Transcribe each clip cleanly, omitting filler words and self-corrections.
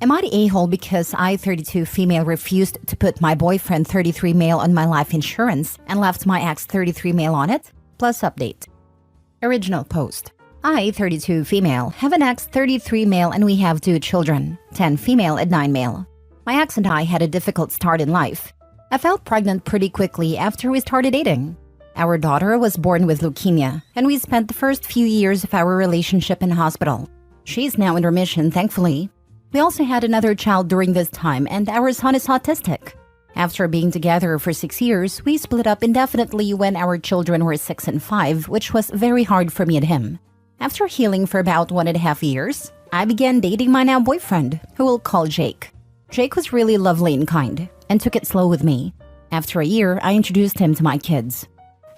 Am I the a-hole because I, 32 female, refused to put my boyfriend, 33 male, on my life insurance and left my ex, 33 male, on it? Plus update. Original post. I, 32 female, have an ex, 33 male, and we have 2 children, 10 female and 9 male. My ex and I had a difficult start in life. I felt pregnant pretty quickly after we started dating. Our daughter was born with leukemia, and we spent the first few years of our relationship in hospital. She's now in remission, thankfully. We also had another child during this time, and our son is autistic. After being together for 6 years, we split up indefinitely when our children were 6 and 5, which was very hard for me and him. After healing for about 1.5 years, I began dating my now boyfriend, who we'll call Jake. Jake was really lovely and kind, and took it slow with me. After a year, I introduced him to my kids.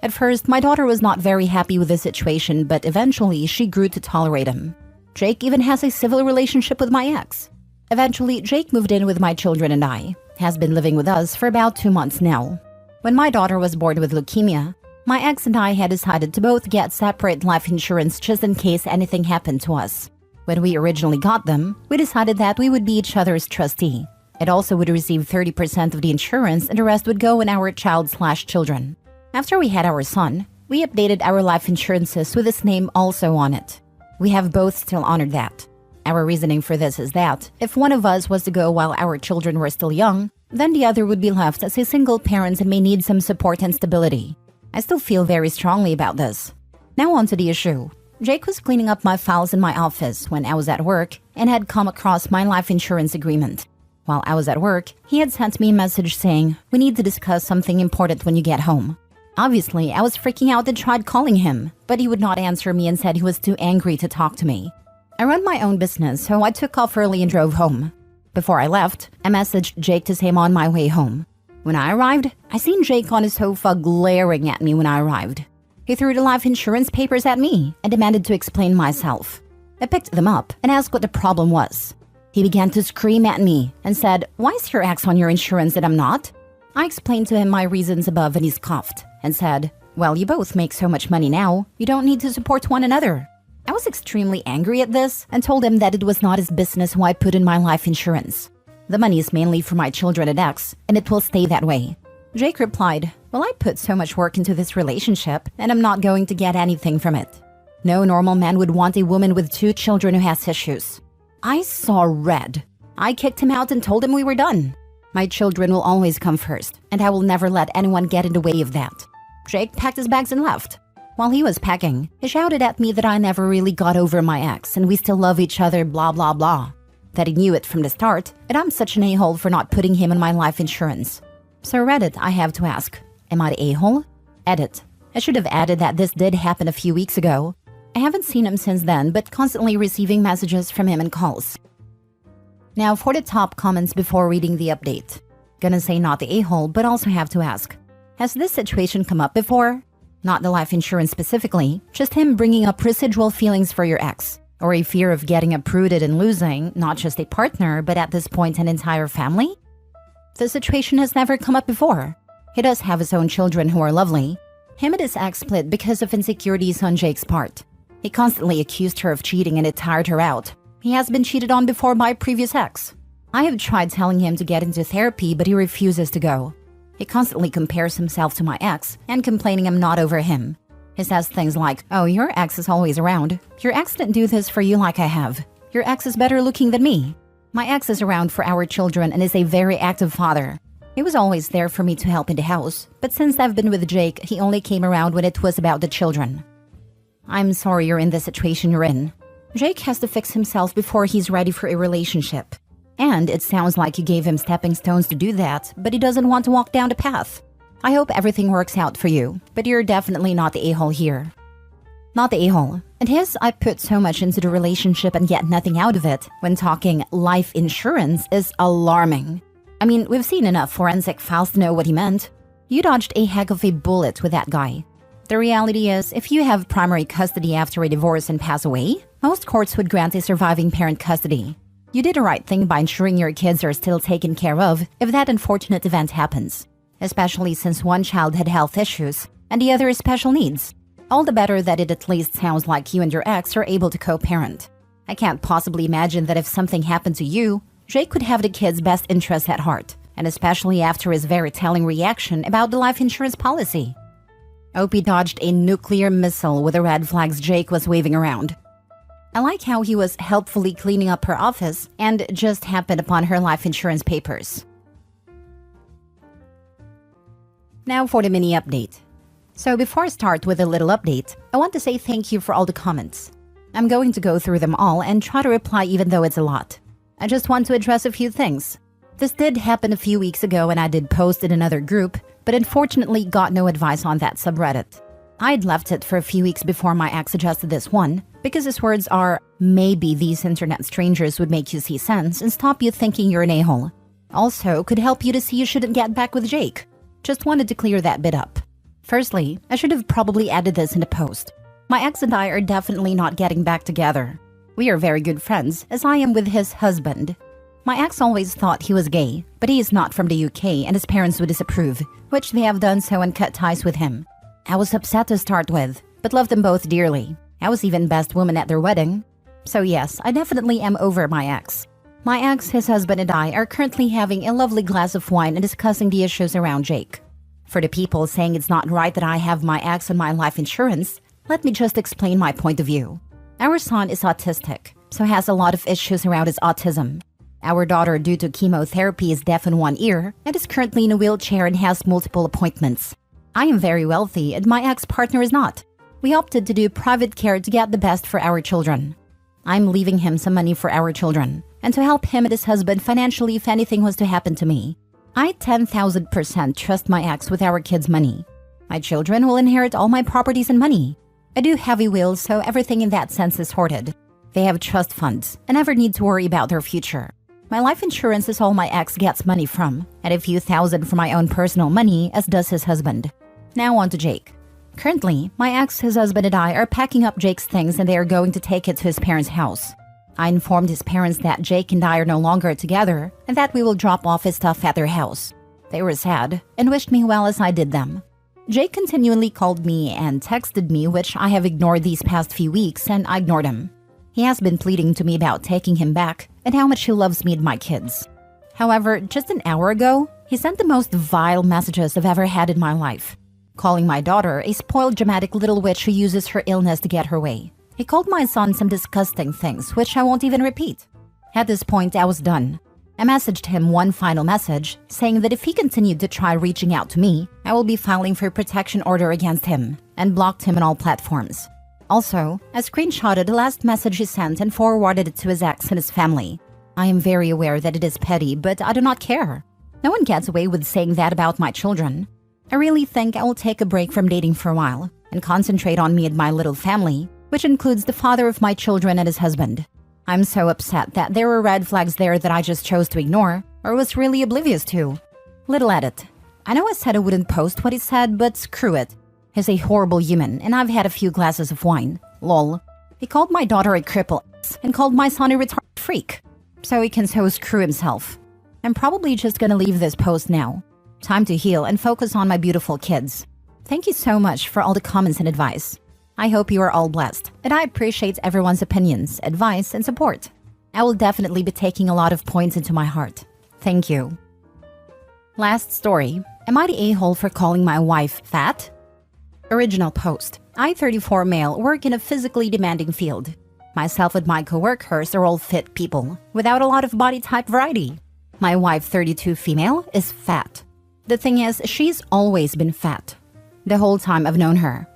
At first, my daughter was not very happy with the situation, but eventually she grew to tolerate him. Jake even has a civil relationship with my ex. Eventually, Jake moved in with my children and I, has been living with us for about 2 months now. When my daughter was born with leukemia, my ex and I had decided to both get separate life insurance just in case anything happened to us. When we originally got them, we decided that we would be each other's trustee. It also would receive 30% of the insurance and the rest would go on our child/children. After we had our son, we updated our life insurances with his name also on it. We have both still honored that. Our reasoning for this is that if one of us was to go while our children were still young, then the other would be left as a single parent and may need some support and stability. I still feel very strongly about this. Now on to the issue. Jake was cleaning up my files in my office when I was at work and had come across my life insurance agreement. While I was at work, he had sent me a message saying, "We need to discuss something important when you get home." Obviously, I was freaking out and tried calling him, but he would not answer me and said he was too angry to talk to me. I run my own business, so I took off early and drove home. Before I left, I messaged Jake to say I'm on my way home. When I arrived, I seen Jake on his sofa glaring at me when I arrived. He threw the life insurance papers at me and demanded to explain myself. I picked them up and asked what the problem was. He began to scream at me and said, "Why is your ex on your insurance and I'm not?" I explained to him my reasons above and he scoffed and said, "Well, you both make so much money now, you don't need to support one another." I was extremely angry at this and told him that it was not his business who I put in my life insurance. The money is mainly for my children and ex, and it will stay that way. Jake replied, "Well, I put so much work into this relationship, and I'm not going to get anything from it. No normal man would want a woman with 2 children who has issues." I saw red. I kicked him out and told him we were done. My children will always come first, and I will never let anyone get in the way of that. Jake packed his bags and left. While he was packing, he shouted at me that I never really got over my ex and we still love each other, blah blah blah. That he knew it from the start, and I'm such an a-hole for not putting him on my life insurance. So Reddit, I have to ask, am I the a-hole? Edit. I should have added that this did happen a few weeks ago. I haven't seen him since then, but constantly receiving messages from him and calls. Now for the top comments before reading the update. Gonna say not the a-hole, but also have to ask, has this situation come up before? Not the life insurance specifically, just him bringing up residual feelings for your ex, or a fear of getting uprooted and losing not just a partner, but at this point an entire family? The situation has never come up before. He does have his own children who are lovely. Him and his ex split because of insecurities on Jake's part. He constantly accused her of cheating and it tired her out. He has been cheated on before by a previous ex. I have tried telling him to get into therapy, but he refuses to go. He constantly compares himself to my ex and complaining I'm not over him. He says things like, "Oh, your ex is always around. Your ex didn't do this for you like I have. Your ex is better looking than me." My ex is around for our children and is a very active father. He was always there for me to help in the house, but since I've been with Jake, he only came around when it was about the children. I'm sorry you're in the situation you're in. Jake has to fix himself before he's ready for a relationship. And it sounds like you gave him stepping stones to do that, but he doesn't want to walk down the path. I hope everything works out for you, but you're definitely not the a-hole here. Not the a-hole. And his "I put so much into the relationship and get nothing out of it" when talking life insurance is alarming. I mean, we've seen enough forensic files to know what he meant. You dodged a heck of a bullet with that guy. The reality is, if you have primary custody after a divorce and pass away, most courts would grant a surviving parent custody. You did the right thing by ensuring your kids are still taken care of if that unfortunate event happens, especially since one child had health issues and the other has special needs. All the better that it at least sounds like you and your ex are able to co-parent. I can't possibly imagine that if something happened to you, Jake could have the kid's best interests at heart, and especially after his very telling reaction about the life insurance policy. Opie dodged a nuclear missile with the red flags Jake was waving around. I like how he was helpfully cleaning up her office and just happened upon her life insurance papers. Now for the mini update. So before I start with a little update, I want to say thank you for all the comments. I'm going to go through them all and try to reply even though it's a lot. I just want to address a few things. This did happen a few weeks ago and I did post in another group, but unfortunately got no advice on that subreddit. I'd left it for a few weeks before my ex suggested this one, because his words are, maybe these internet strangers would make you see sense and stop you thinking you're an a-hole. Also, could help you to see you shouldn't get back with Jake. Just wanted to clear that bit up. Firstly, I should have probably added this in the post. My ex and I are definitely not getting back together. We are very good friends, as I am with his husband. My ex always thought he was gay, but he is not from the UK and his parents would disapprove, which they have done so and cut ties with him. I was upset to start with, but loved them both dearly. I was even best woman at their wedding. So yes, I definitely am over my ex. My ex, his husband and I are currently having a lovely glass of wine and discussing the issues around Jake. For the people saying it's not right that I have my ex on my life insurance, let me just explain my point of view. Our son is autistic, so has a lot of issues around his autism. Our daughter, due to chemotherapy, is deaf in one ear and is currently in a wheelchair and has multiple appointments. I am very wealthy and my ex-partner is not. We opted to do private care to get the best for our children. I'm leaving him some money for our children and to help him and his husband financially if anything was to happen to me. I 10,000% trust my ex with our kids' money. My children will inherit all my properties and money. I do have a will, so everything in that sense is sorted. They have trust funds and never need to worry about their future. My life insurance is all my ex gets money from, and a few thousand from my own personal money, as does his husband. Now on to Jake. Currently, my ex, his husband and I are packing up Jake's things and they are going to take it to his parents' house. I informed his parents that Jake and I are no longer together and that we will drop off his stuff at their house. They were sad and wished me well as I did them. Jake continually called me and texted me, which I have ignored these past few weeks, and I ignored him. He has been pleading to me about taking him back and how much he loves me and my kids. However, just an hour ago, he sent the most vile messages I've ever had in my life, calling my daughter a spoiled dramatic little witch who uses her illness to get her way. He called my son some disgusting things, which I won't even repeat. At this point, I was done. I messaged him one final message, saying that if he continued to try reaching out to me, I will be filing for a protection order against him, and blocked him on all platforms. Also, I screenshotted the last message he sent and forwarded it to his ex and his family. I am very aware that it is petty, but I do not care. No one gets away with saying that about my children. I really think I will take a break from dating for a while, and concentrate on me and my little family, which includes the father of my children and his husband. I'm so upset that there were red flags there that I just chose to ignore, or was really oblivious to. Little edit. I know I said I wouldn't post what he said, but screw it. He's a horrible human, and I've had a few glasses of wine. Lol. He called my daughter a cripple and called my son a retarded freak. So he can so screw himself. I'm probably just gonna leave this post now. Time to heal and focus on my beautiful kids. Thank you so much for all the comments and advice. I hope you are all blessed, and I appreciate everyone's opinions, advice, and support. I will definitely be taking a lot of points into my heart. Thank you. Last story. Am I the a-hole for calling my wife fat? Original post. I, 34 male, work in a physically demanding field. Myself and my coworkers are all fit people, without a lot of body type variety. My wife, 32 female, is fat. The thing is, she's always been fat. The whole time I've known her.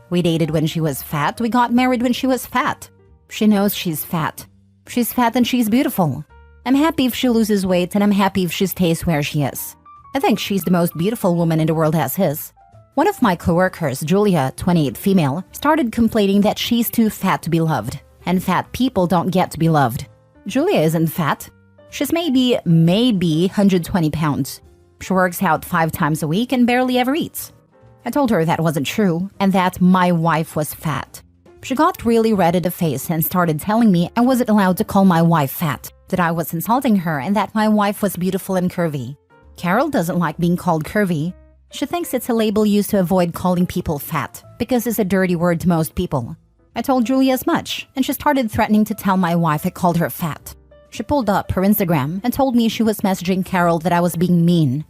We dated when she was fat, we got married when she was fat. She knows she's fat. She's fat and she's beautiful. I'm happy if she loses weight and I'm happy if she stays where she is. I think she's the most beautiful woman in the world as is. One of my coworkers, Julia, 28 female, started complaining that she's too fat to be loved, and fat people don't get to be loved. Julia isn't fat. She's maybe 120 pounds. She works out 5 times a week and barely ever eats. I told her that wasn't true and that my wife was fat. She got really red in the face and started telling me I wasn't allowed to call my wife fat, that I was insulting her and that my wife was beautiful and curvy. Carol doesn't like being called curvy. She thinks it's a label used to avoid calling people fat because it's a dirty word to most people. I told Julia as much, and she started threatening to tell my wife I called her fat. She pulled up her Instagram and told me she was messaging Carol that I was being mean.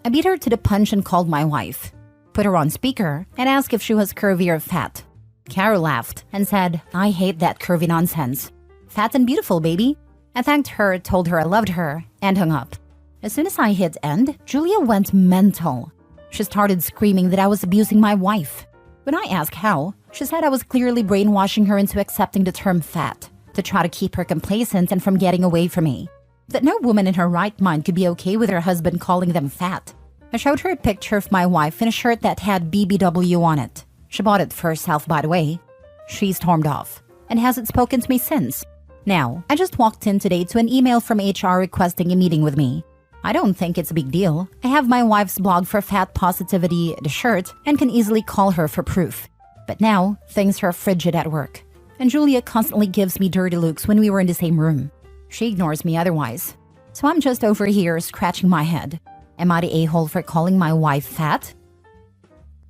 I beat her to the punch and called my wife, put her on speaker, and asked if she was curvy or fat. Carol laughed and said, "I hate that curvy nonsense. Fat and beautiful, baby." I thanked her, told her I loved her, and hung up. As soon as I hit end, Julia went mental. She started screaming that I was abusing my wife. When I asked how, she said I was clearly brainwashing her into accepting the term fat, to try to keep her complacent and from getting away from me. That no woman in her right mind could be okay with her husband calling them fat. I showed her a picture of my wife in a shirt that had BBW on it. She bought it for herself, by the way. She stormed off and hasn't spoken to me since. Now, I just walked in today to an email from HR requesting a meeting with me. I don't think it's a big deal. I have my wife's blog for fat positivity, the shirt, and can easily call her for proof. But now, things are frigid at work. And Julia constantly gives me dirty looks when we were in the same room. She ignores me otherwise. So I'm just over here scratching my head. Am I the a-hole for calling my wife fat?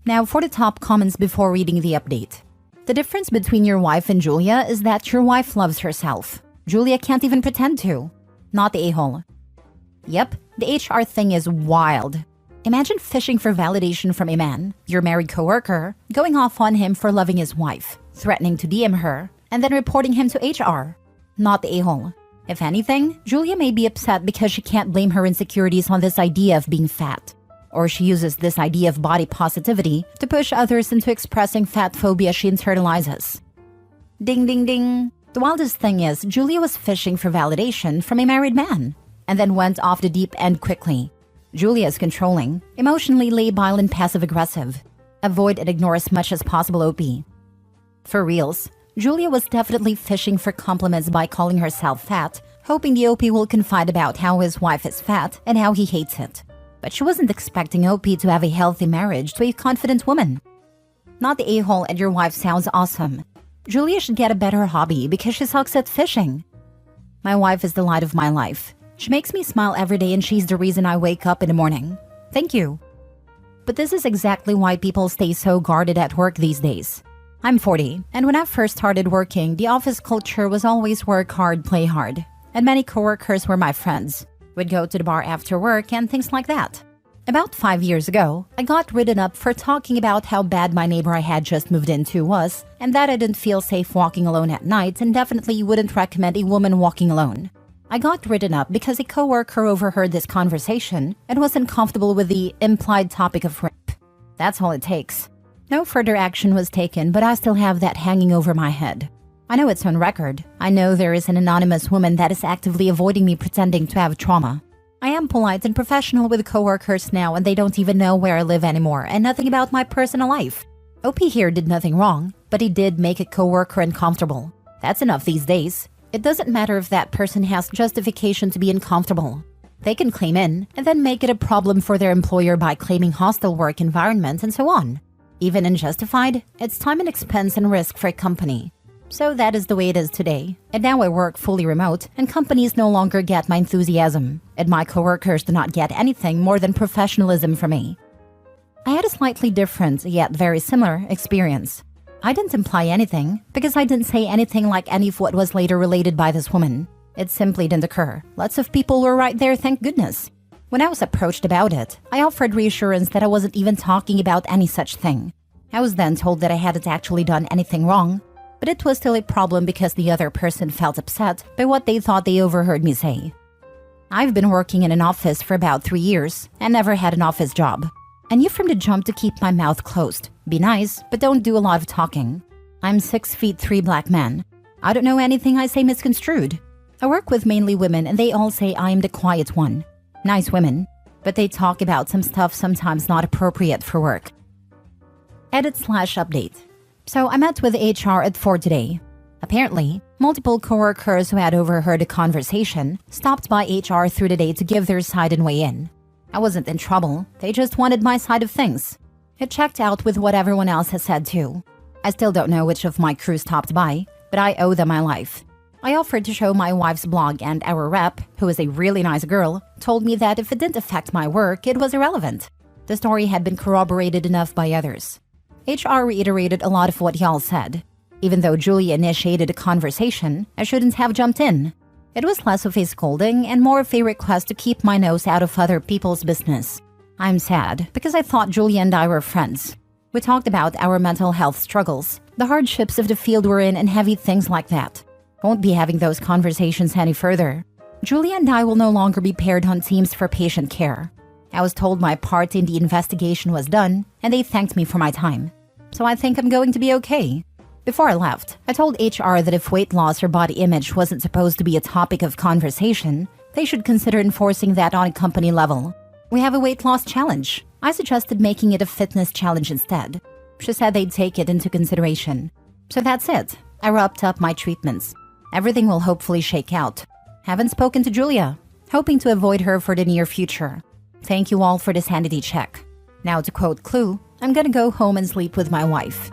Now for the top comments before reading the update. The difference between your wife and Julia is that your wife loves herself. Julia can't even pretend to. Not the a-hole. Yep, the HR thing is wild. Imagine fishing for validation from a man, your married coworker, going off on him for loving his wife, threatening to DM her, and then reporting him to HR. Not the a-hole. If anything, Julia may be upset because she can't blame her insecurities on this idea of being fat. Or she uses this idea of body positivity to push others into expressing fat phobia she internalizes. Ding ding ding. The wildest thing is, Julia was fishing for validation from a married man, and then went off the deep end quickly. Julia is controlling, emotionally labile and passive-aggressive. Avoid and ignore as much as possible, OP. For reals, Julia was definitely fishing for compliments by calling herself fat, hoping the OP will confide about how his wife is fat and how he hates it. But she wasn't expecting OP to have a healthy marriage to a confident woman. Not the a-hole and your wife sounds awesome. Julia should get a better hobby because she sucks at fishing. My wife is the light of my life. She makes me smile every day and she's the reason I wake up in the morning. Thank you. But this is exactly why people stay so guarded at work these days. I'm 40, and when I first started working, the office culture was always work hard, play hard. And many coworkers were my friends. We'd go to the bar after work and things like that. About 5 years ago, I got written up for talking about how bad my neighbor I had just moved into was, and that I didn't feel safe walking alone at night and definitely wouldn't recommend a woman walking alone. I got written up because a coworker overheard this conversation and wasn't comfortable with the implied topic of rape. That's all it takes. No further action was taken, but I still have that hanging over my head. I know it's on record. I know there is an anonymous woman that is actively avoiding me pretending to have trauma. I am polite and professional with coworkers now, and they don't even know where I live anymore and nothing about my personal life. OP here did nothing wrong, but he did make a coworker uncomfortable. That's enough these days. It doesn't matter if that person has justification to be uncomfortable. They can claim in and then make it a problem for their employer by claiming hostile work environment and so on. Even unjustified, it's time and expense and risk for a company. So that is the way it is today. And now I work fully remote, and companies no longer get my enthusiasm, and my coworkers do not get anything more than professionalism from me. I had a slightly different, yet very similar, experience. I didn't imply anything, because I didn't say anything like any of what was later related by this woman. It simply didn't occur. Lots of people were right there, thank goodness. When I was approached about it, I offered reassurance that I wasn't even talking about any such thing. I was then told that I hadn't actually done anything wrong, but it was still a problem because the other person felt upset by what they thought they overheard me say. I've been working in an office for about 3 years and never had an office job. I knew from the jump to keep my mouth closed. Be nice, but don't do a lot of talking. I'm 6'3" black man. I don't know anything I say misconstrued. I work with mainly women and they all say I am the quiet one. Nice women, but they talk about some stuff sometimes not appropriate for work. Edit/update. So I met with HR at 4 today. Apparently, multiple coworkers who had overheard the conversation stopped by HR through the day to give their side and weigh in. I wasn't in trouble, they just wanted my side of things. It checked out with what everyone else has said too. I still don't know which of my crew stopped by, but I owe them my life. I offered to show my wife's blog, and our rep, who is a really nice girl, told me that if it didn't affect my work, it was irrelevant. The story had been corroborated enough by others. HR reiterated a lot of what y'all said. Even though Julia initiated a conversation, I shouldn't have jumped in. It was less of a scolding and more of a request to keep my nose out of other people's business. I'm sad because I thought Julia and I were friends. We talked about our mental health struggles, the hardships of the field we're in, and heavy things like that. Won't be having those conversations any further. Julia and I will no longer be paired on teams for patient care. I was told my part in the investigation was done, and they thanked me for my time. So I think I'm going to be okay. Before I left, I told HR that if weight loss or body image wasn't supposed to be a topic of conversation, they should consider enforcing that on a company level. We have a weight loss challenge. I suggested making it a fitness challenge instead. She said they'd take it into consideration. So that's it. I wrapped up my treatments. Everything will hopefully shake out. Haven't spoken to Julia. Hoping to avoid her for the near future. Thank you all for this sanity check. Now to quote Clue, I'm gonna go home and sleep with my wife.